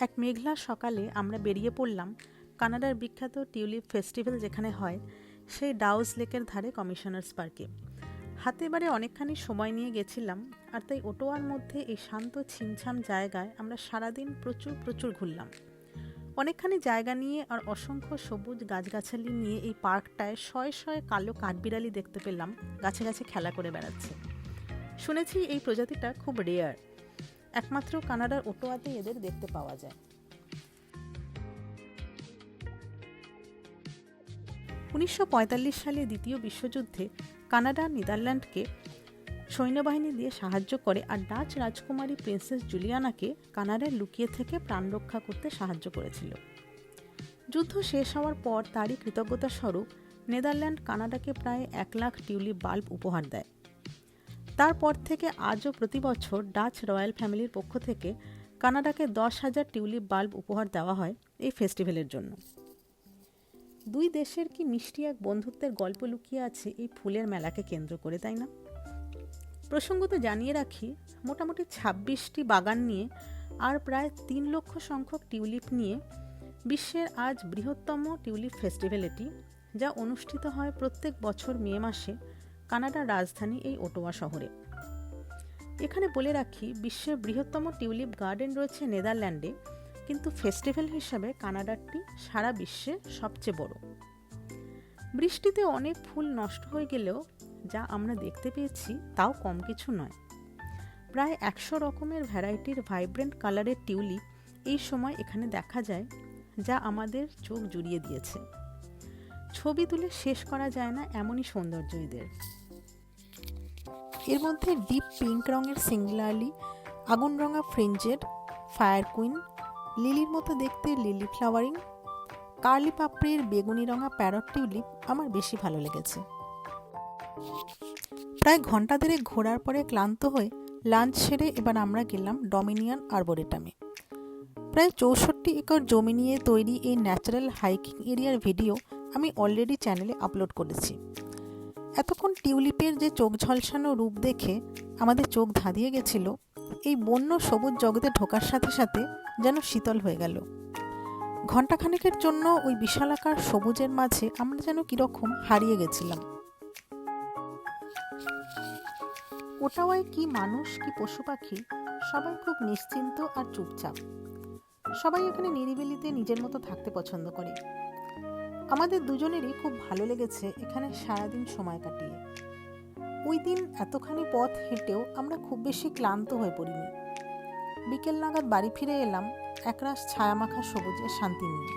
এক মেঘলা সকালে আমরা বেরিয়ে পড়লাম কানাডার বিখ্যাত টিউলিপ ফেস্টিভ্যাল যেখানে হয় সেই ডাউজ লেকের ধারে কমিশনার্স পার্কে। হাতে এবারে অনেকখানি সময় নিয়ে গেছিলাম, আর তাই ওটোয়ার মধ্যে এই শান্ত ছিমছাম জায়গায় আমরা সারাদিন প্রচুর ঘুরলাম। অনেকখানি জায়গা নিয়ে আর অসংখ্য সবুজ গাছগাছালি নিয়ে এই পার্কটায় শয়ে কালো কাঠবিড়ালি দেখতে পেলাম গাছে গাছে খেলা করে বেড়াচ্ছে। শুনেছি এই প্রজাতিটা খুব রেয়ার, একমাত্র কানাডার ওটোয়াতেই এদের দেখতে পাওয়া যায়। 1945 সালে দ্বিতীয় বিশ্বযুদ্ধে কানাডা নেদারল্যান্ডকে সৈন্যবাহিনী দিয়ে সাহায্য করে, আর ডাচ রাজকুমারী প্রিন্সেস জুলিয়ানাকে কানাডায় লুকিয়ে থেকে প্রাণ রক্ষা করতে সাহায্য করেছিল। যুদ্ধ শেষ হওয়ার পর তারই কৃতজ্ঞতা স্বরূপ নেদারল্যান্ড কানাডাকে প্রায় 1 লাখ টিউলিপ বাল্ব উপহার দেয়। তারপর থেকে আজও প্রতি বছর ডাচ রয়্যাল ফ্যামিলির পক্ষ থেকে কানাডাকে 10,000 টিউলিপ বাল্ব উপহার দেওয়া হয় এই ফেস্টিভ্যালের জন্য। দুই দেশের কি মিষ্টি এক বন্ধুত্বের গল্প লুকিয়ে আছে এই ফুলের মেলাকে কেন্দ্র করে, তাই না? প্রসঙ্গত জানিয়ে রাখি, মোটামুটি 26টি বাগান নিয়ে আর প্রায় 3 লক্ষ সংখ্যক টিউলিপ নিয়ে বিশ্বের আজ বৃহত্তম টিউলিপ ফেস্টিভ্যাল এটি, যা অনুষ্ঠিত হয় প্রত্যেক বছর মে মাসে কানাডার রাজধানী এই ওটোয়া শহরে। এখানে বলে রাখি, বিশ্বের বৃহত্তম টিউলিপ গার্ডেন রয়েছে নেদারল্যান্ডে, কিন্তু ফেস্টিভ্যাল হিসাবে কানাডারটি সারা বিশ্বে সবচেয়ে বড়। বৃষ্টিতে অনেক ফুল নষ্ট হয়ে গেলেও যা আমরা দেখতে পেয়েছি তাও কম কিছু নয়। প্রায় 100 রকমের ভ্যারাইটির ভাইব্রেন্ট কালারের টিউলিপ এই সময় এখানে দেখা যায়, যা আমাদের চোখ জুড়িয়ে দিয়েছে। ছবি তুলে শেষ করা যায় না এমনই সৌন্দর্য এদের। এর মধ্যে ডিপ পিঙ্ক রঙের সিঙ্গুলারলি, আগুন রঙা ফ্রিঞ্জেড ফায়ার কুইন, লিলির মতো দেখতে লিলি ফ্লাওয়ারিং, কার্লি পাপড়ির বেগুনি রঙা প্যারট টিউলিপ আমার বেশি ভালো লেগেছে। প্রায় ঘন্টা দেড়েক ঘোরার পরে ক্লান্ত হয়ে লাঞ্চ সেরে এবার আমরা গেলাম ডমিনিয়ন আর্বোরেটামে। প্রায় 64 একর জমি নিয়ে তৈরি এই ন্যাচারাল হাইকিং এরিয়ার ভিডিও আমি অলরেডি চ্যানেলে আপলোড করেছি। এতক্ষণ টিউলিপের যে চোখ ঝলসানো রূপ দেখে আমাদের চোখ ধাঁধিয়ে গেছিল, এই বন্য সবুজ জগতে ঢোকার সাথে সাথে যেন শীতল হয়ে গেল। ঘণ্টাখানেকের জন্য ওই বিশালাকার সবুজের মাঝে আমরা যেন কিরকম হারিয়ে গেছিলাম। ওটাওয়ায় কি মানুষ কি পশু পাখি, সবাই খুব নিশ্চিন্ত আর চুপচাপ। সবাই এখানে নিরিবিলিতে নিজের মতো থাকতে পছন্দ করে। আমাদের দুজনেরই খুব ভালো লেগেছে এখানে সারাদিন সময় কাটিয়ে। ওই দিন এতখানি পথ হেঁটেও আমরা খুব বেশি ক্লান্ত হয়ে পড়িনি। বিকেল নাগাদ বাড়ি ফিরে এলাম একরাশ ছায়ামাখা সবুজের শান্তি নিয়ে।